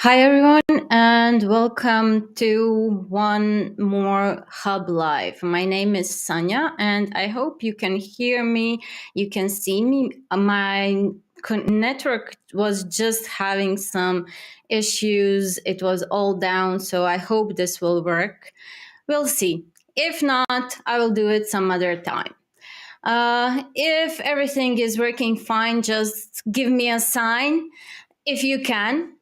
Hi, everyone, and welcome to one more Hub Live. My name is Sanya, and I hope you can hear me. You can see me. My network was just having some issues. It was all down, so I hope this will work. We'll see. If not, I will do it some other time. If everything is working fine, just give me a sign if you can.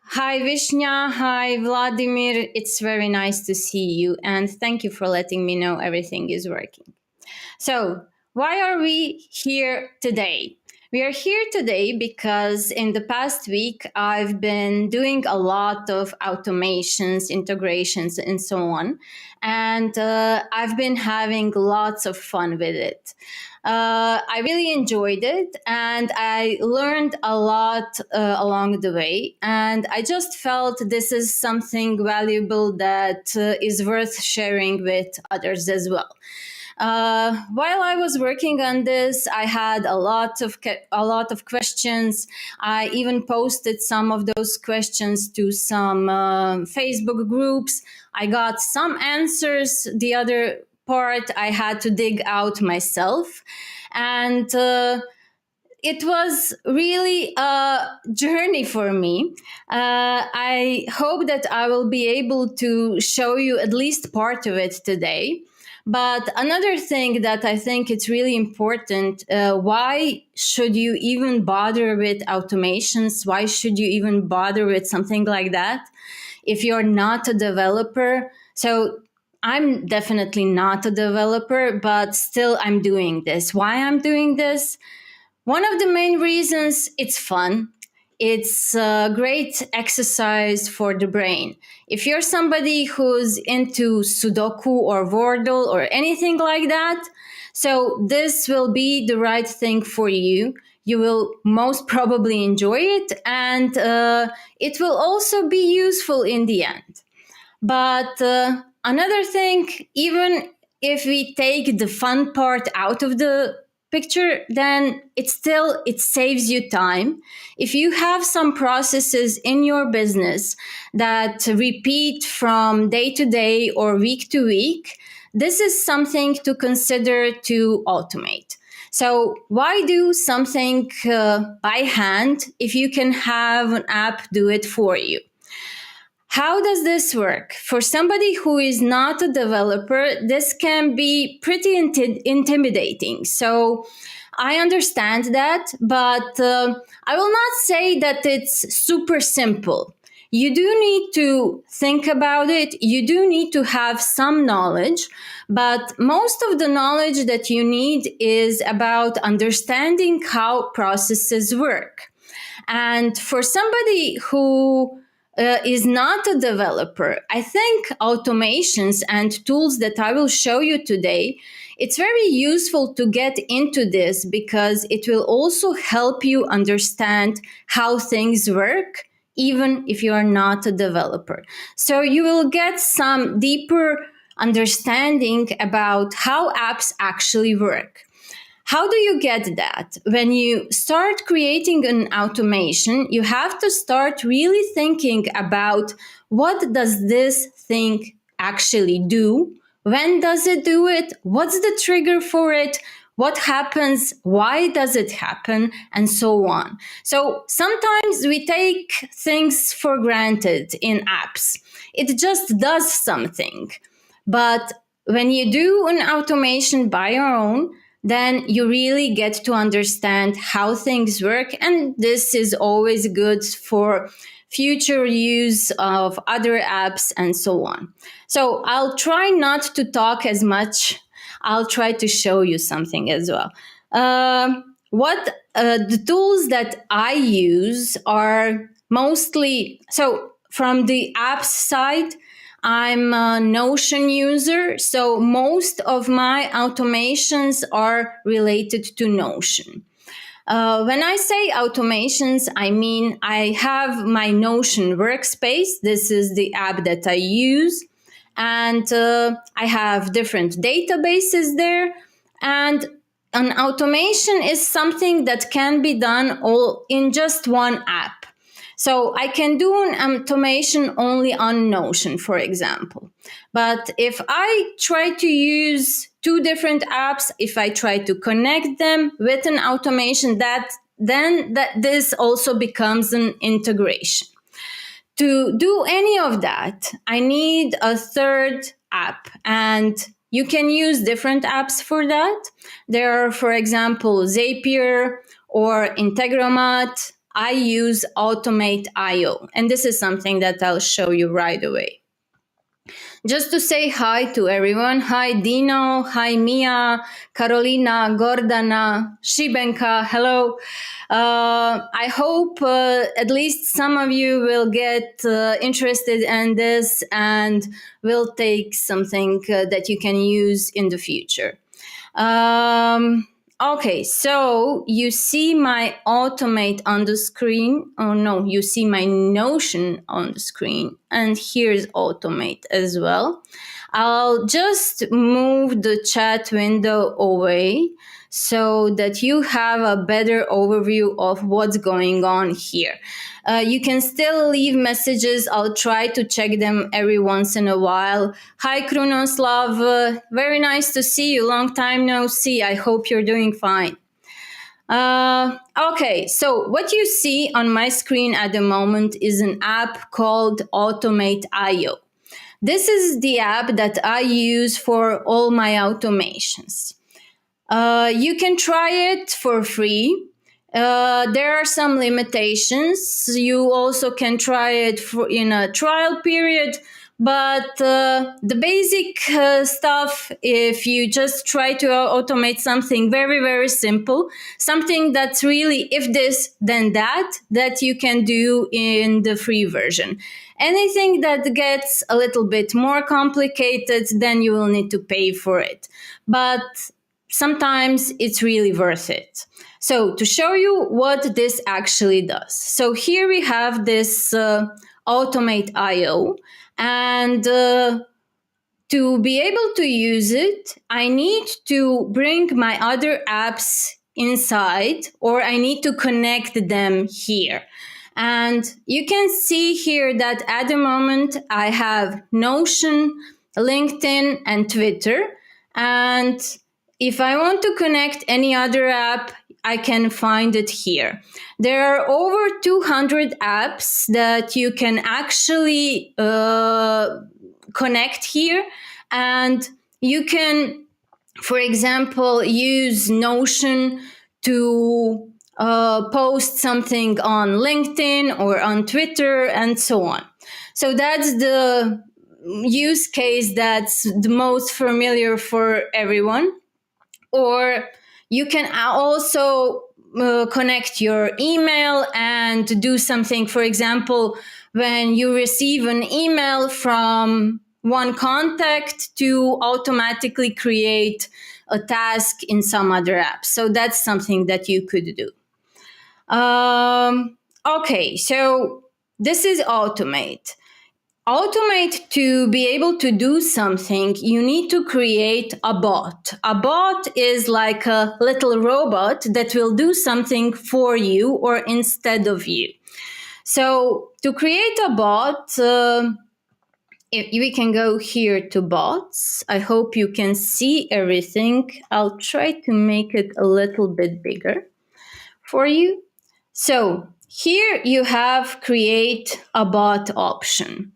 Hi, Vishnya. Hi, Vladimir. It's very nice to see you, and thank you for letting me know everything is working. So, why are we here today? We are here today because in the past week I've been doing a lot of automations, integrations, and so on. And I've been having lots of fun with it. I really enjoyed it and I learned a lot along the way. And I just felt this is something valuable that is worth sharing with others as well. While I was working on this, I had a lot of questions. I even posted some of those questions to some Facebook groups. I got some answers. The other part I had to dig out myself, and it was really a journey for me. I hope that I will be able to show you at least part of it today. But another thing that I think it's really important, why should you even bother with automations? Why should you even bother with something like that if you're not a developer? So I'm definitely not a developer, but still I'm doing this. Why I'm doing this? One of the main reasons, it's fun. It's a great exercise for the brain. If you're somebody who's into Sudoku or Wordle or anything like that, so this will be the right thing for you. You will most probably enjoy it, and it will also be useful in the end. But another thing, even if we take the fun part out of the picture, then it saves you time. If you have some processes in your business that repeat from day to day or week to week, this is something to consider to automate. So why do something by hand if you can have an app do it for you? How does this work? For somebody who is not a developer, this can be pretty intimidating. So I understand that, but I will not say that it's super simple. You do need to think about it. You do need to have some knowledge, but most of the knowledge that you need is about understanding how processes work. And for somebody who is not a developer, I think automations and tools that I will show you today, it's very useful to get into this because it will also help you understand how things work, even if you are not a developer. So you will get some deeper understanding about how apps actually work. How do you get that? When you start creating an automation, you have to start really thinking about what does this thing actually do? When does it do it? What's the trigger for it? What happens? Why does it happen? And so on. So sometimes we take things for granted in apps. It just does something. But when you do an automation by your own, then you really get to understand how things work. And this is always good for future use of other apps and so on. So I'll try not to talk as much. I'll try to show you something as well. The tools that I use are mostly, so from the apps side, I'm a Notion user, so most of my automations are related to Notion. When I say automations, I mean I have my Notion workspace. This is the app that I use. And I have different databases there. And an automation is something that can be done all in just one app. So I can do an automation only on Notion, for example. But if I try to use two different apps, if I try to connect them with an automation, then this also becomes an integration. To do any of that, I need a third app, and you can use different apps for that. There are, for example, Zapier or Integromat. I use Automate.io, and this is something that I'll show you right away. Just to say hi to everyone. Hi, Dino. Hi, Mia, Carolina, Gordana, Shibenka. Hello. I hope at least some of you will get interested in this and will take something that you can use in the future. Okay, so you see my Automate on the screen. Oh no, you see my Notion on the screen. And here's Automate as well. I'll just move the chat window away so that you have a better overview of what's going on here. You can still leave messages. I'll try to check them every once in a while. Hi, Krunoslav. Very nice to see you. Long time no see. I hope you're doing fine. Okay, so what you see on my screen at the moment is an app called Automate.io. This is the app that I use for all my automations. You can try it for free. There are some limitations. You also can try it in a trial period, but the basic stuff, if you just try to automate something very, very simple, something that's really if this, then that you can do in the free version. Anything that gets a little bit more complicated, then you will need to pay for it. But sometimes it's really worth it. So to show you what this actually does. So here we have this Automate.io, and to be able to use it, I need to bring my other apps inside, or I need to connect them here. And you can see here that at the moment I have Notion, LinkedIn, and Twitter. And if I want to connect any other app, I can find it here. There are over 200 apps that you can actually connect here. And you can, for example, use Notion to post something on LinkedIn or on Twitter and so on. So that's the use case that's the most familiar for everyone. Or you can also connect your email and do something. For example, when you receive an email from one contact, to automatically create a task in some other app. So that's something that you could do. Okay, so this is Automate. Automate, to be able to do something, you need to create a bot. A bot is like a little robot that will do something for you or instead of you. So to create a bot, we can go here to bots. I hope you can see everything. I'll try to make it a little bit bigger for you. So here you have create a bot option.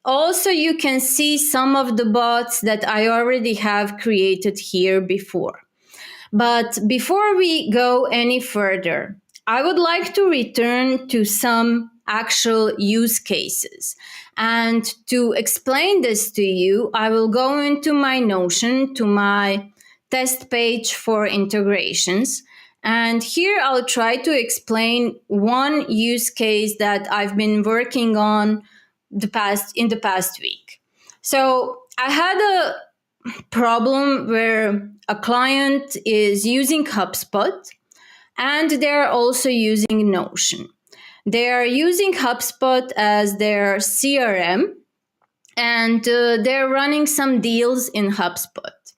Also, you can see some of the bots that I already have created here before. But before we go any further, I would like to return to some actual use cases. And to explain this to you, I will go into my Notion, to my test page for integrations. And here I'll try to explain one use case that I've been working on in the past week. So I had a problem where a client is using Hubspot and they're also using Notion. They are using Hubspot as their CRM, and they're running some deals in Hubspot.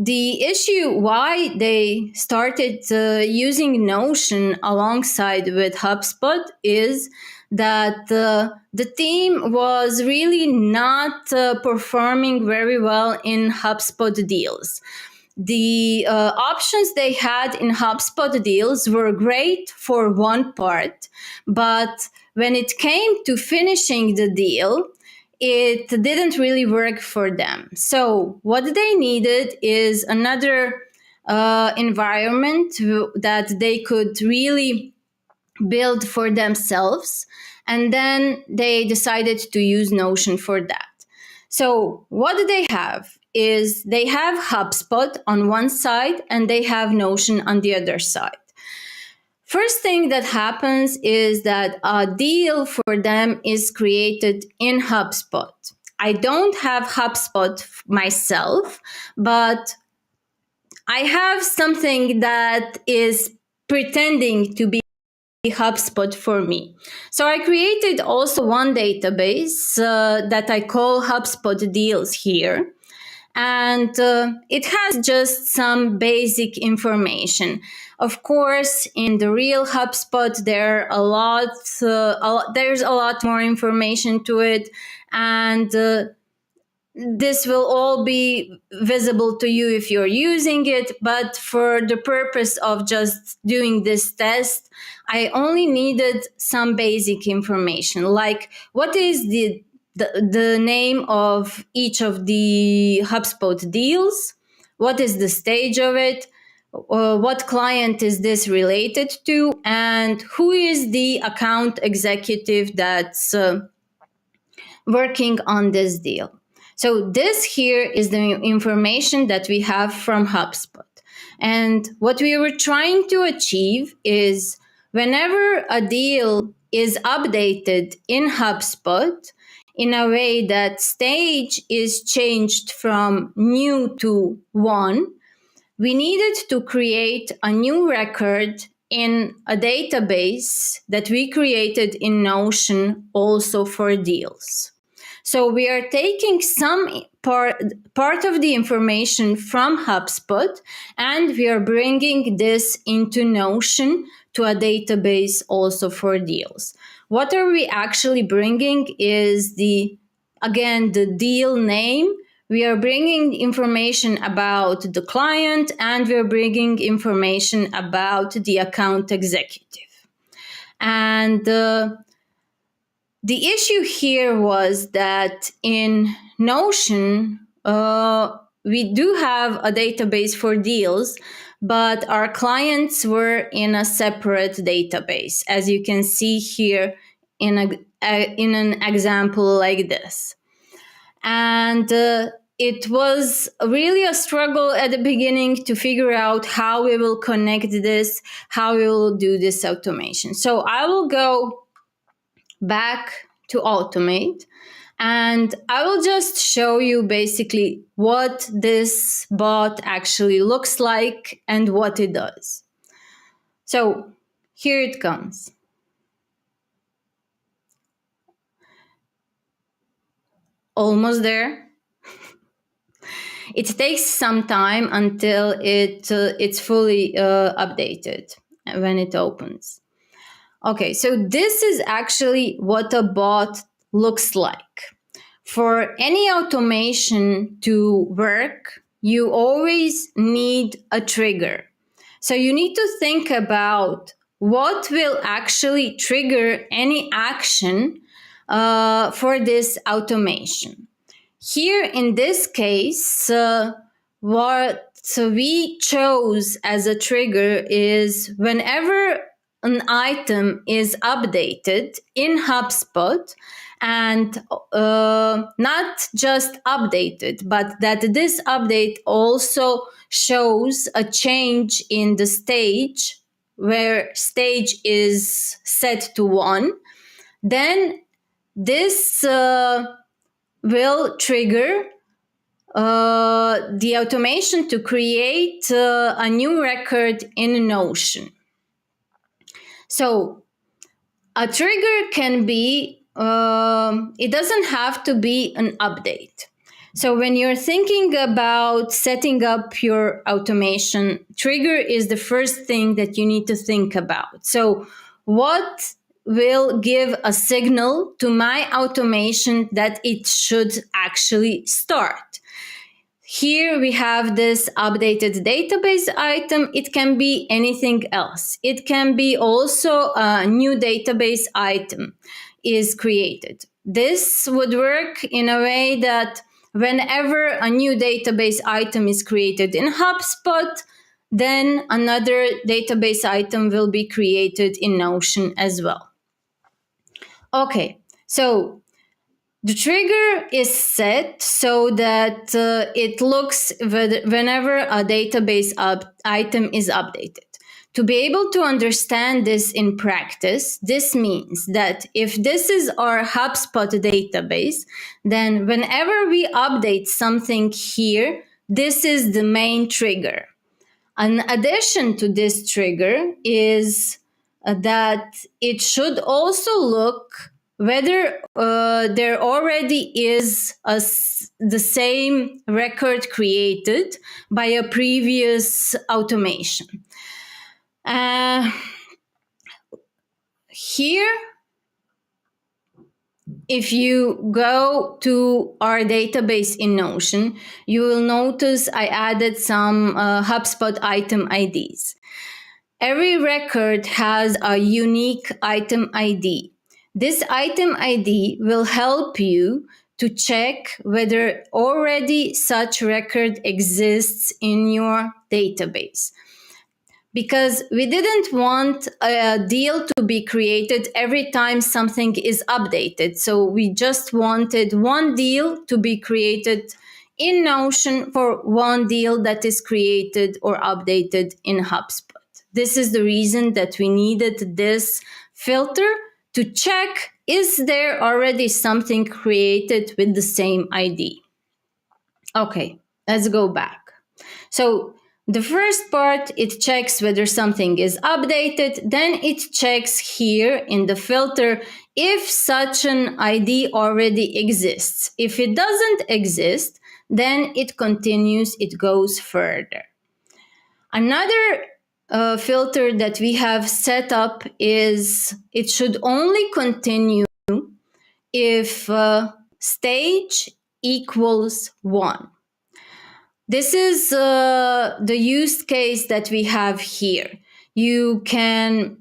The issue why they started using Notion alongside with HubSpot is that the team was really not performing very well in HubSpot deals. The options they had in HubSpot deals were great for one part, but when it came to finishing the deal, it didn't really work for them. So what they needed is another environment that they could really build for themselves. And then they decided to use Notion for that. So what do they have? Is they have HubSpot on one side and they have Notion on the other side. First thing that happens is that a deal for them is created in HubSpot. I don't have HubSpot myself, but I have something that is pretending to be HubSpot for me. So I created also one database that I call HubSpot Deals here. And it has just some basic information. Of course, in the real HubSpot, there's a lot more information to it, and this will all be visible to you if you're using it. But for the purpose of just doing this test, I only needed some basic information, like what is the name of each of the HubSpot deals, what is the stage of it, what client is this related to, and who is the account executive that's working on this deal. So this here is the information that we have from HubSpot. And what we were trying to achieve is whenever a deal is updated in HubSpot, in a way that stage is changed from new to one, we needed to create a new record in a database that we created in Notion also for deals. So we are taking some part of the information from HubSpot and we are bringing this into Notion to a database also for deals. What are we actually bringing is the deal name. We are bringing information about the client and we're bringing information about the account executive. And the issue here was that in Notion, we do have a database for deals, but our clients were in a separate database, as you can see here in an example like this. And it was really a struggle at the beginning to figure out how we will connect this, how we will do this automation. So I will go back to automate and I will just show you basically what this bot actually looks like and what it does. So here it comes. Almost there. It takes some time until it's fully updated when it opens. Okay, so this is actually what a bot looks like. For any automation to work, you always need a trigger. So you need to think about what will actually trigger any action for this automation. Here in this case, what we chose as a trigger is whenever an item is updated in HubSpot and not just updated, but that this update also shows a change in the stage where stage is set to 1, then this will trigger the automation to create a new record in Notion. So a trigger can be, it doesn't have to be an update. So when you're thinking about setting up your automation, trigger is the first thing that you need to think about. So what will give a signal to my automation that it should actually start? Here we have this updated database item. It can be anything else. It can be also a new database item is created. This would work in a way that whenever a new database item is created in HubSpot, then another database item will be created in Notion as well. Okay, so the trigger is set so that it looks whenever a database item is updated. To be able to understand this in practice, this means that if this is our HubSpot database, then whenever we update something here, this is the main trigger. An addition to this trigger is that it should also look whether there already is the same record created by a previous automation. Here, if you go to our database in Notion, you will notice I added some HubSpot item IDs. Every record has a unique item ID. This item ID will help you to check whether already such record exists in your database. Because we didn't want a deal to be created every time something is updated. So we just wanted one deal to be created in Notion for one deal that is created or updated in HubSpot. This is the reason that we needed this filter to check, is there already something created with the same ID? Okay, let's go back. So the first part, it checks whether something is updated. Then it checks here in the filter if such an ID already exists. If it doesn't exist, then it continues, it goes further. Another filter that we have set up is it should only continue if stage equals 1. This is the use case that we have here. You can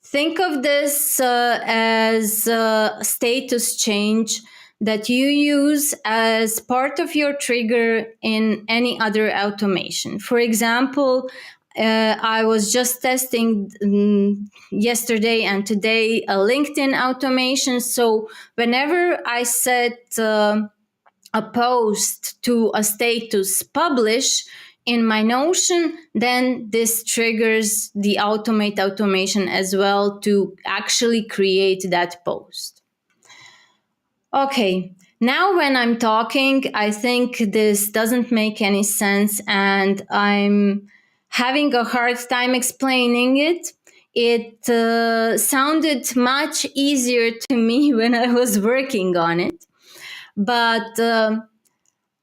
think of this as a status change that you use as part of your trigger in any other automation. For example, I was just testing yesterday and today a LinkedIn automation. So whenever I set a post to a status publish in my Notion, then this triggers the automate automation as well to actually create that post. Okay, now when I'm talking, I think this doesn't make any sense and I'm having a hard time explaining it. It sounded much easier to me when I was working on it. But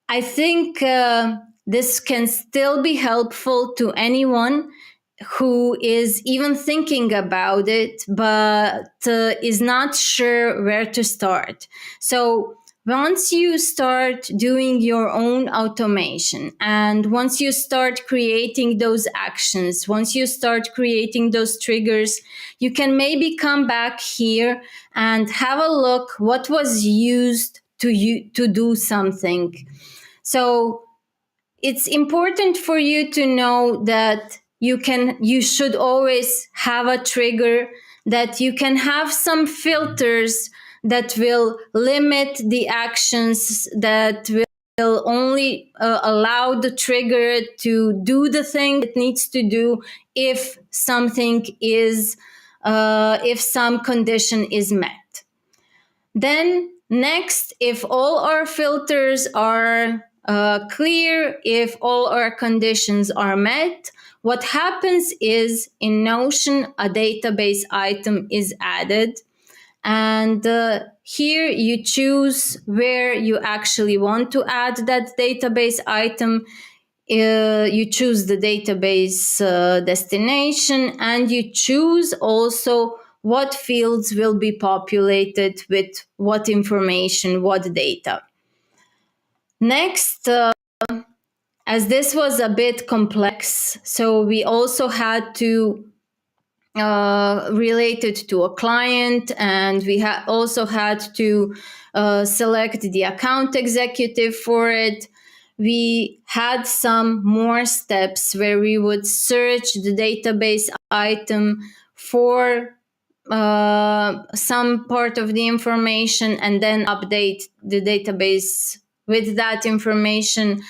I think this can still be helpful to anyone who is even thinking about it, but is not sure where to start. So once you start doing your own automation and once you start creating those actions, once you start creating those triggers, you can maybe come back here and have a look what was used to do something. So it's important for you to know that you should always have a trigger, that you can have some filters that will limit the actions, that will only allow the trigger to do the thing it needs to do if something is, if some condition is met. Then next, if all our filters are clear, if all our conditions are met, what happens is in Notion, a database item is added. And here you choose where you actually want to add that database item. You choose the database destination, and you choose also what fields will be populated with what information, what data. Next, as this was a bit complex, so we also had to relate it to a client, and we also had to select the account executive for it. We had some more steps where we would search the database item for some part of the information and then update the database with that information.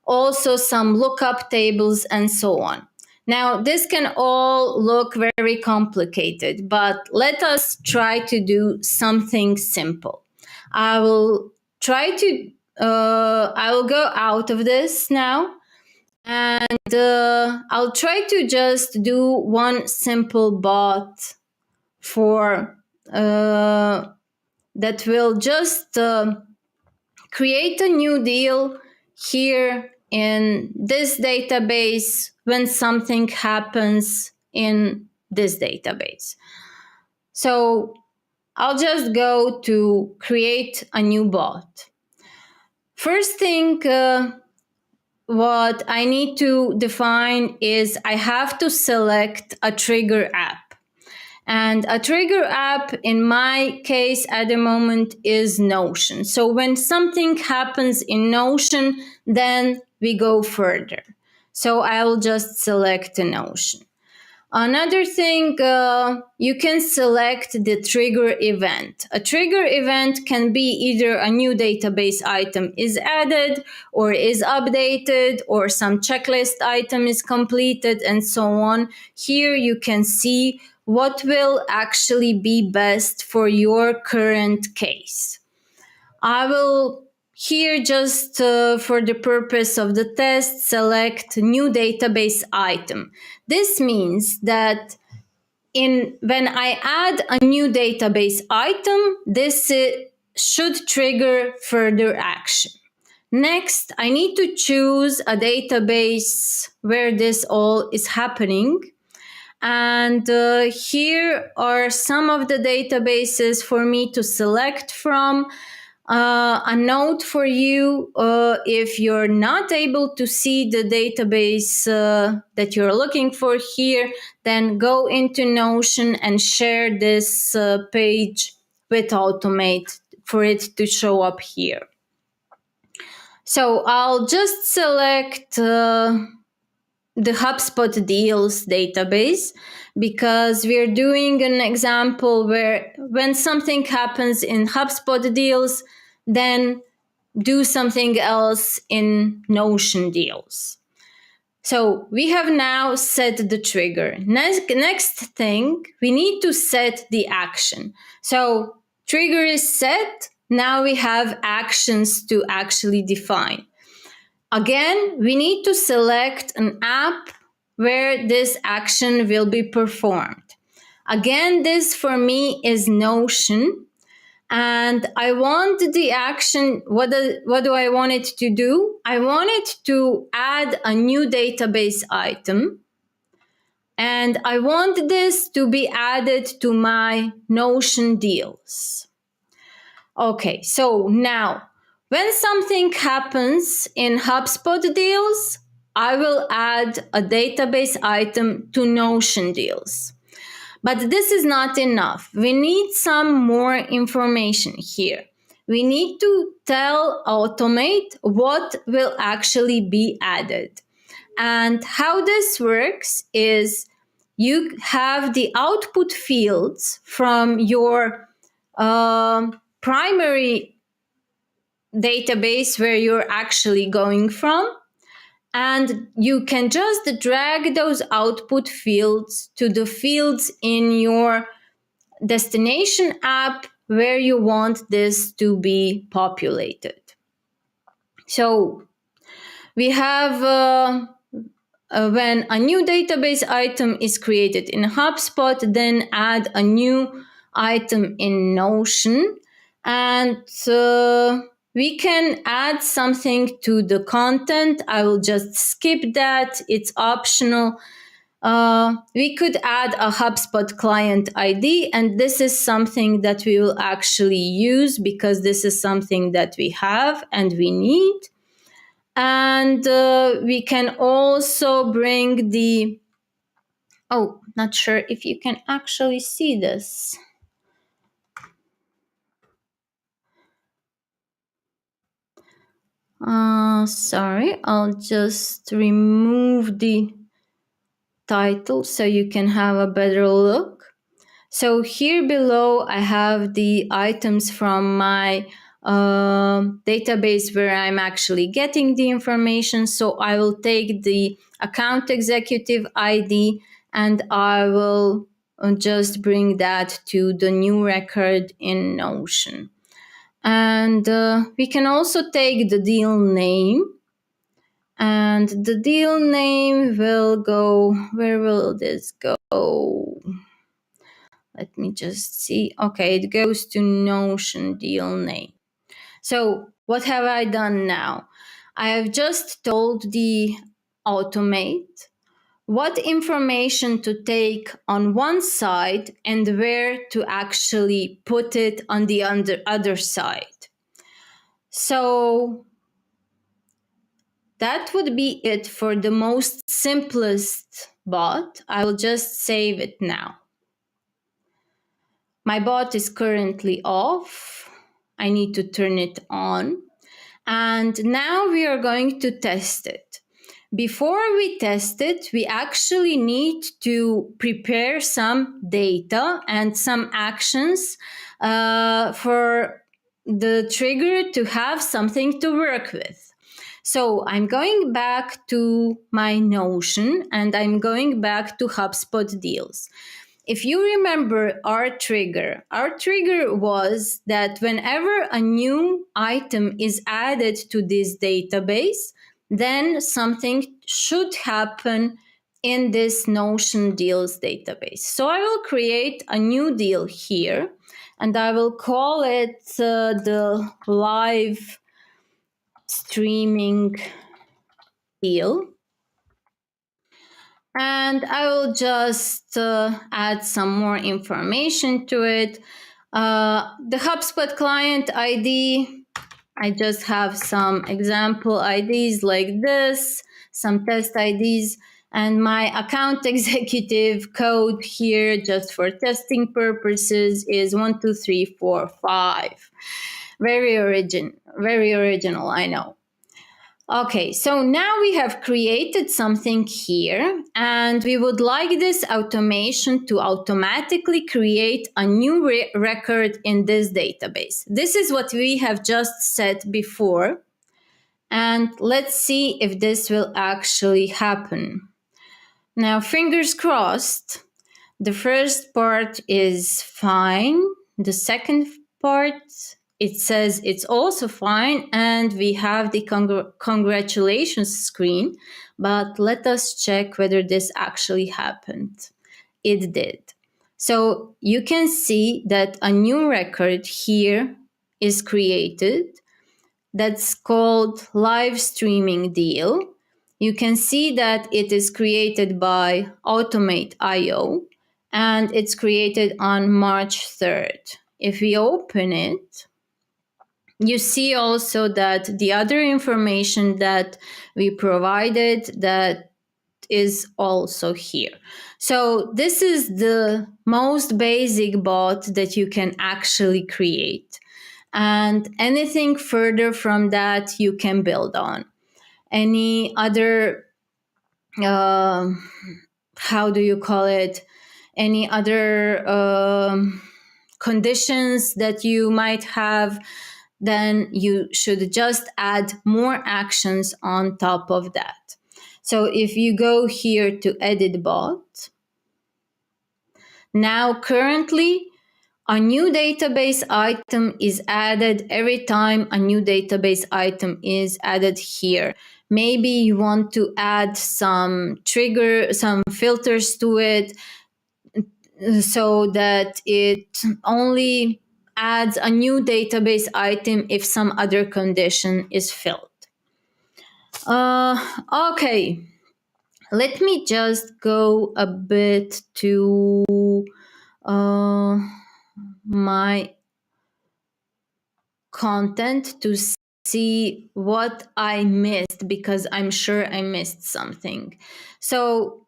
Also, some lookup tables and so on. Now, this can all look very complicated, but let us try to do something simple. I will go out of this now, and I'll try to just do one simple bot for that will just create a new deal here in this database when something happens in this database. So I'll just go to create a new bot. First thing what I need to define is I have to select a trigger app. And a trigger app, in my case at the moment, is Notion. So when something happens in Notion, then we go further. So I'll just select Notion. Another thing, you can select the trigger event. A trigger event can be either a new database item is added or is updated, or some checklist item is completed, and so on. Here you can see what will actually be best for your current case. I will here just for the purpose of the test select new database item. This means that when I add a new database item, this should trigger further action. Next, I need to choose a database where this all is happening. And here are some of the databases for me to select from. A note for you, if you're not able to see the database that you're looking for here, then go into Notion and share this page with Automate for it to show up here. So I'll just select the HubSpot deals database, because we're doing an example where when something happens in HubSpot deals, then do something else in Notion deals. So we have now set the trigger. Next thing, we need to set the action. So trigger is set. Now we have actions to actually define. Again, we need to select an app where this action will be performed. Again, this for me is Notion. And I want the action, what do I want it to do? I want it to add a new database item. And I want this to be added to my Notion deals. Okay, so now, when something happens in HubSpot deals, I will add a database item to Notion deals. But this is not enough. We need some more information here. We need to tell Automate what will actually be added. And how this works is you have the output fields from your primary database where you're actually going from, and you can just drag those output fields to the fields in your destination app where you want this to be populated. So we have when a new database item is created in HubSpot, then add a new item in Notion, and we can add something to the content. I will just skip that, it's optional. We could add a HubSpot client ID, and this is something that we will actually use because this is something that we have and we need. And we can also bring the, oh, not sure if you can actually see this. Sorry, I'll just remove the title so you can have a better look. So here below, I have the items from my database where I'm actually getting the information. So I will take the account executive ID and I will just bring that to the new record in Notion. And we can also take the deal name. And the deal name will go, where will this go? Let me just see. Okay, it goes to Notion deal name. So what have I done now? I have just told the automate what information to take on one side and where to actually put it on the other side. So that would be it for the most simplest bot. I will just save it now. My bot is currently off. I need to turn it on. And now we are going to test it. Before we test it, we actually need to prepare some data and some actions for the trigger to have something to work with. So I'm going back to my Notion and I'm going back to HubSpot deals. If you remember our trigger was that whenever a new item is added to this database, then something should happen in this Notion deals database. So I will create a new deal here and I will call it the live streaming deal. And I will just add some more information to it. The HubSpot client ID, I just have some example IDs like this, some test IDs, and my account executive code here just for testing purposes is 12345. Very original, I know. Okay, so now we have created something here and we would like this automation to automatically create a new record in this database. This is what we have just said before. And let's see if this will actually happen. Now, fingers crossed. The first part is fine. The second part, it says it's also fine, and we have the congratulations screen, but let us check whether this actually happened. It did. So you can see that a new record here is created that's called live streaming deal. You can see that it is created by Automate.io and it's created on March 3rd. If we open it, you see also that the other information that we provided that is also here. So this is the most basic bot that you can actually create. And anything further from that you can build on. Any other, how do you call it? Any other conditions that you might have, then you should just add more actions on top of that. So if you go here to edit bot, now currently a new database item is added every time a new database item is added here. Maybe you want to add some filters to it. so that it only adds a new database item if some other condition is filled. Okay, let me just go a bit to my content to see what I missed, because I'm sure I missed something. So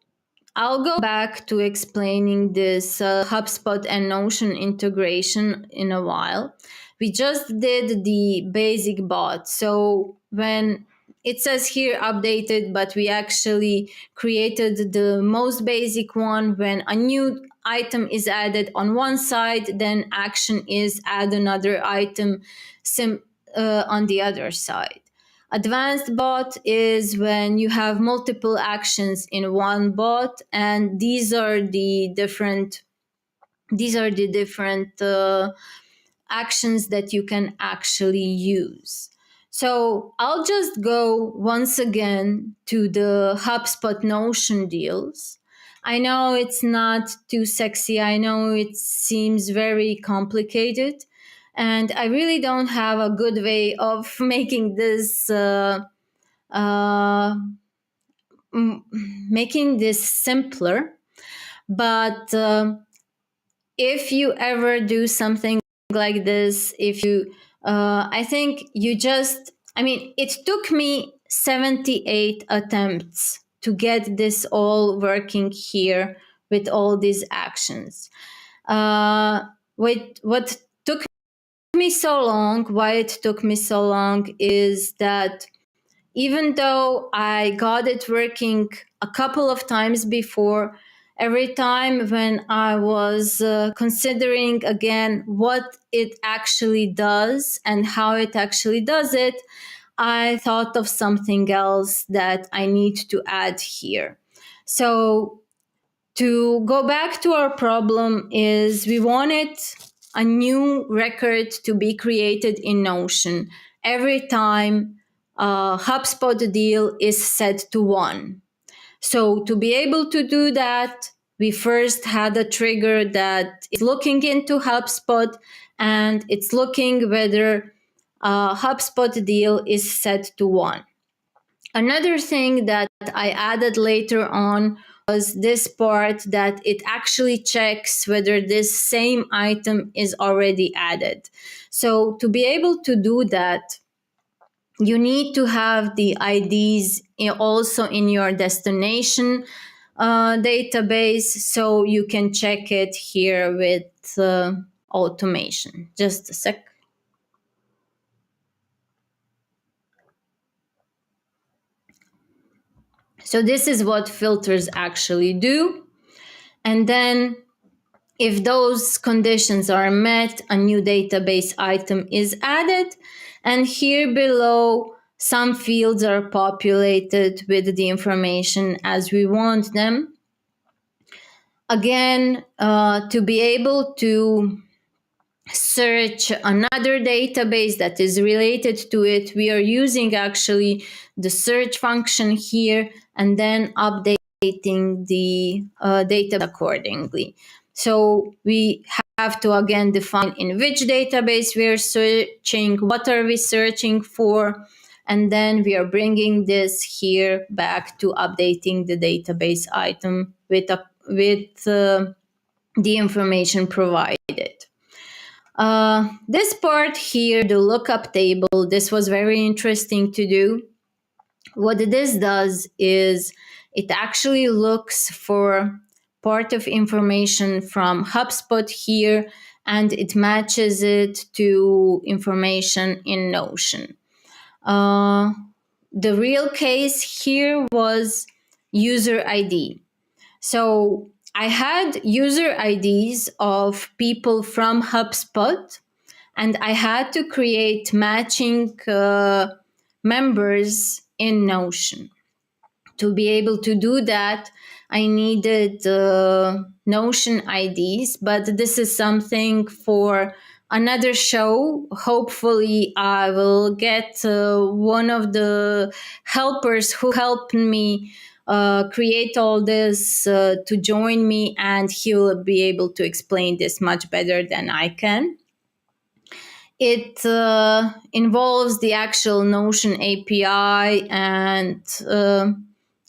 I'll go back to explaining this HubSpot and Notion integration in a while. We just did the basic bot. So when it says here updated, but we actually created the most basic one. When a new item is added on one side, then action is add another item on the other side. Advanced bot is when you have multiple actions in one bot, and these are the different actions that you can actually use. So I'll just go once again to the HubSpot Notion deals. I know it's not too sexy. I know it seems very complicated. And I really don't have a good way of making this making this simpler. But if you ever do something like this, if you, I think you just, I mean, it took me 78 attempts to get this all working here with all these actions. What took me so long, why it took me so long is that even though I got it working a couple of times before, every time when I was considering again what it actually does and how it actually does it, I thought of something else that I need to add here. So to go back to our problem is we wanted a new record to be created in Notion every time a HubSpot deal is set to 1. So to be able to do that, we first had a trigger that is looking into HubSpot and it's looking whether a HubSpot deal is set to 1. Another thing that I added later on was this part that it actually checks whether this same item is already added. So to be able to do that, you need to have the IDs also in your destination database, so you can check it here with automation. Just a sec. So this is what filters actually do. And then if those conditions are met, a new database item is added. And here below, some fields are populated with the information as we want them. Again, to be able to search another database that is related to it, we are using actually the search function here and then updating the data accordingly. So we have to again define in which database we are searching, what are we searching for, and then we are bringing this here back to updating the database item with the information provided. This part here, the lookup table, this was very interesting to do. What this does is it actually looks for part of information from HubSpot here and it matches it to information in Notion. The real case here was user ID. So I had user IDs of people from HubSpot, and I had to create matching members in Notion. To be able to do that, I needed Notion IDs, but this is something for another show. Hopefully, I will get one of the helpers who helped me create all this to join me, and he will be able to explain this much better than I can. It involves the actual Notion API, and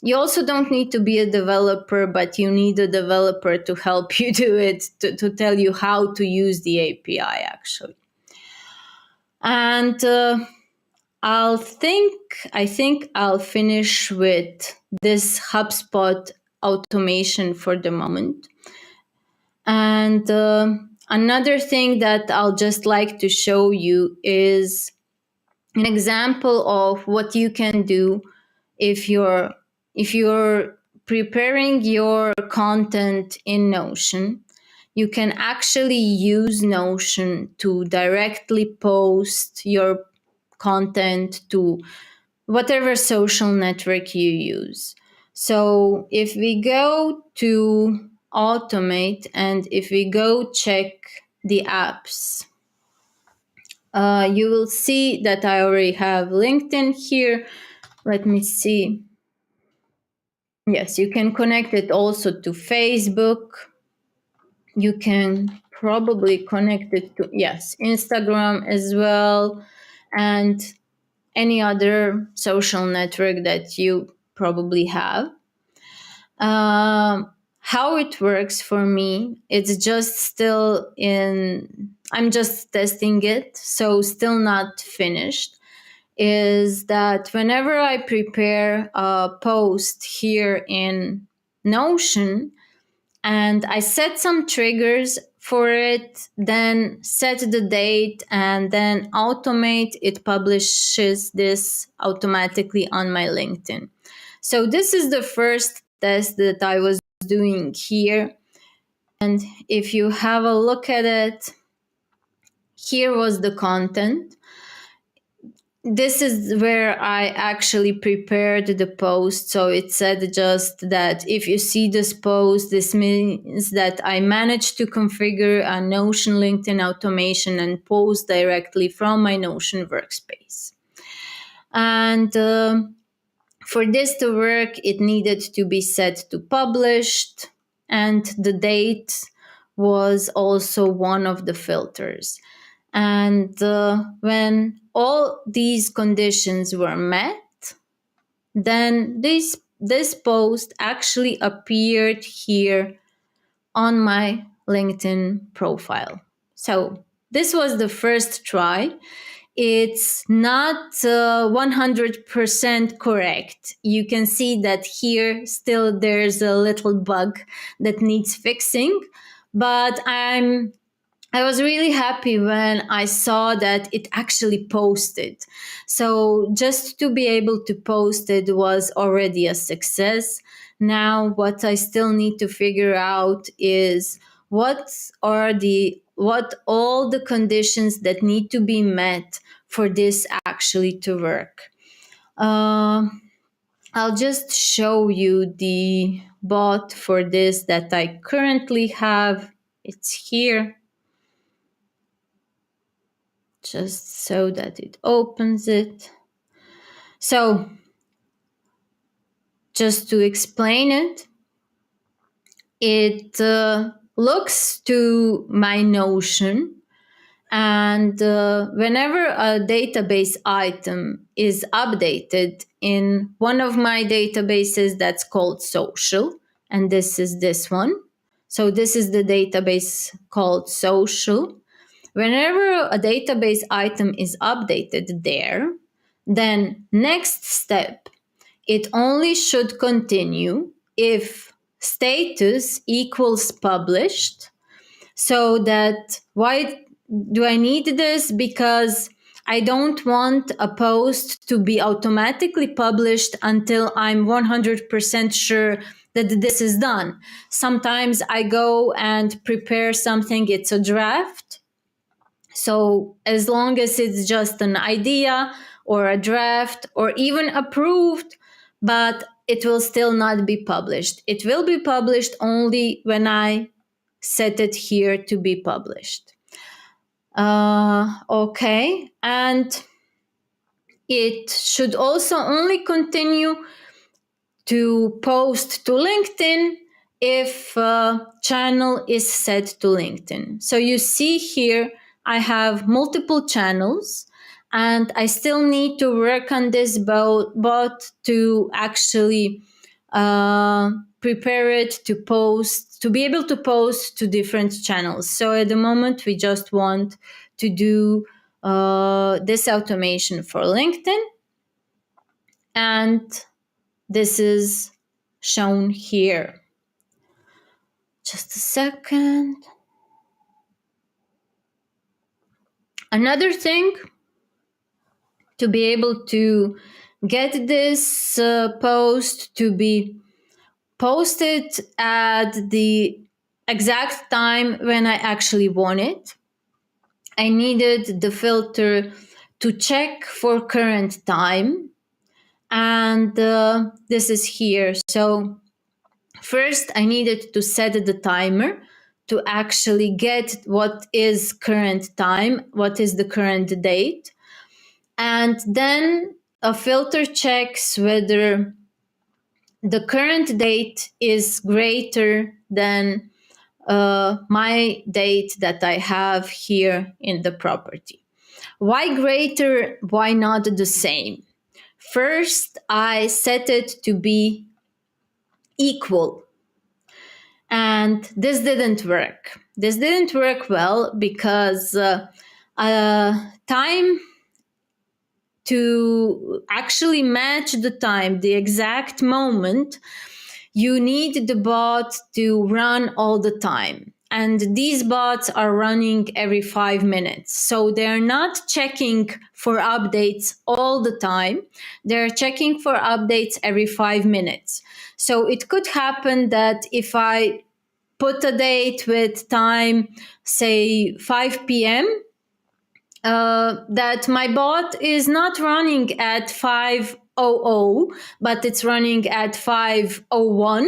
you also don't need to be a developer, but you need a developer to help you do it, to tell you how to use the API actually. And I think I'll finish with this HubSpot automation for the moment. And another thing that I'll just like to show you is an example of what you can do if you're preparing your content in Notion. You can actually use Notion to directly post your content to whatever social network you use. So if we go to automate and if we go check the apps, you will see that I already have LinkedIn here. Let me see. Yes, you can connect it also to Facebook. You can probably connect it to, yes, Instagram as well, and any other social network that you probably have. How it works for me, it's just still I'm just testing it, so still not finished, is that whenever I prepare a post here in Notion and I set some triggers for it, then set the date and then automate, it publishes this automatically on my LinkedIn. So this is the first test that I was doing here. And if you have a look at it, here was the content. This is where I actually prepared the post. So it said just that if you see this post, this means that I managed to configure a Notion LinkedIn automation and post directly from my Notion workspace. And for this to work, it needed to be set to published, and the date was also one of the filters. And when all these conditions were met, then this post actually appeared here on my LinkedIn profile. So this was the first try. It's not 100% correct. You can see that here still there's a little bug that needs fixing, but I was really happy when I saw that it actually posted. So just to be able to post it was already a success. Now what I still need to figure out is what all the conditions that need to be met for this actually to work. I'll just show you the bot for this that I currently have. It's here, just so that it opens it. So just to explain it, it looks to my Notion, and whenever a database item is updated in one of my databases that's called social, and this is this one. So this is the database called social. Whenever a database item is updated there, then next step, it only should continue if status equals published. So that, why do I need this? Because I don't want a post to be automatically published until I'm 100% sure that this is done. Sometimes I go and prepare something, it's a draft. So as long as it's just an idea or a draft or even approved, but it will still not be published. It will be published only when I set it here to be published. Okay, and it should also only continue to post to LinkedIn if channel is set to LinkedIn. So you see here, I have multiple channels, and I still need to work on this bot to actually prepare it to post, to be able to post to different channels. So at the moment, we just want to do this automation for LinkedIn, and this is shown here. Just a second. Another thing, to be able to get this post to be posted at the exact time when I actually want it, I needed the filter to check for current time, and this is here. So first, I needed to set the timer to actually get what is current time, what is the current date. And then a filter checks whether the current date is greater than my date that I have here in the property. Why greater? Why not the same? First, I set it to be equal. And this didn't work. This didn't work well because time to actually match the time, the exact moment, you need the bot to run all the time. And these bots are running every 5 minutes. So they're not checking for updates all the time. They're checking for updates every 5 minutes. So it could happen that if I put a date with time, say 5 p.m., that my bot is not running at 5:00, but it's running at 5:01,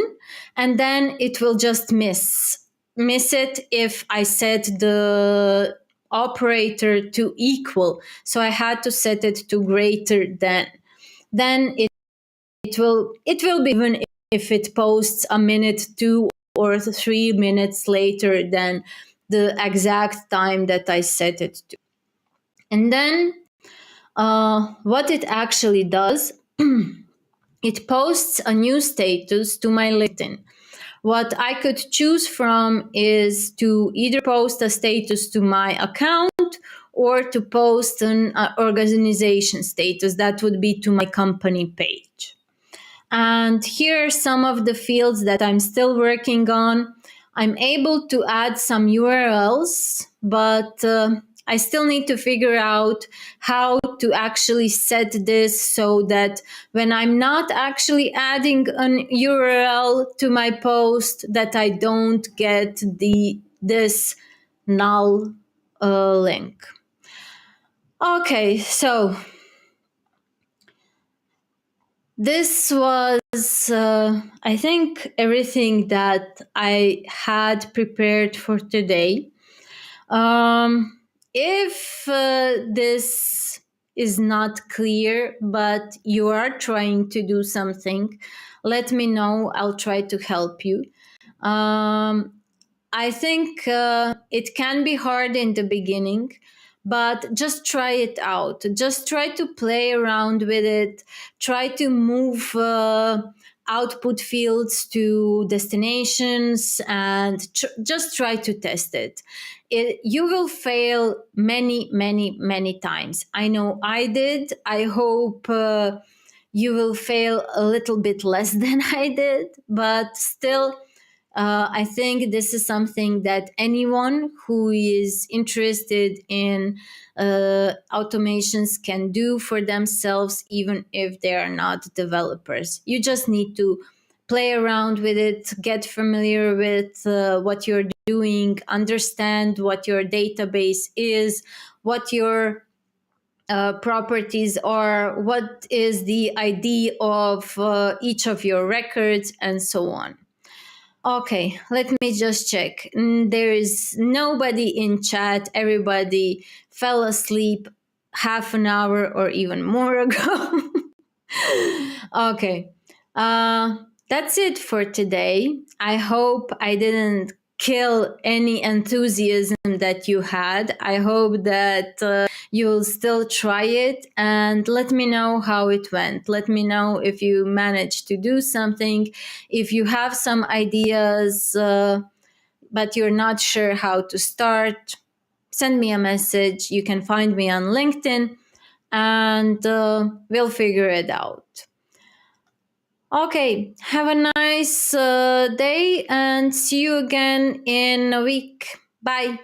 and then it will just miss it if I set the operator to equal. So I had to set it to greater than. Then it will be, even if it posts a minute, 2 or 3 minutes later than the exact time that I set it to. And then what it actually does, it posts a new status to my LinkedIn. What I could choose from is to either post a status to my account or to post an organization status. That would be to my company page. And here are some of the fields that I'm still working on. I'm able to add some URLs, but I still need to figure out how to actually set this so that when I'm not actually adding an URL to my post, that I don't get this null link. Okay, so this was, I think, everything that I had prepared for today. If this is not clear, but you are trying to do something, let me know. I'll try to help you. I think it can be hard in the beginning, but just try it out. Just try to play around with it. Try to move output fields to destinations and just try to test it. You will fail many, many, many times. I know I did. I hope you will fail a little bit less than I did, but still, I think this is something that anyone who is interested in automations can do for themselves, even if they are not developers. You just need to play around with it, get familiar with what you're doing, understand what your database is, what your properties are, what is the ID of each of your records, and so on. Okay, let me just check. There is nobody in chat. Everybody fell asleep half an hour or even more ago. Okay. That's it for today. I hope I didn't kill any enthusiasm that you had. I hope that you'll still try it and let me know how it went. Let me know if you managed to do something, if you have some ideas, but you're not sure how to start. Send me a message. You can find me on LinkedIn and we'll figure it out. Okay, have a nice day and see you again in a week. Bye.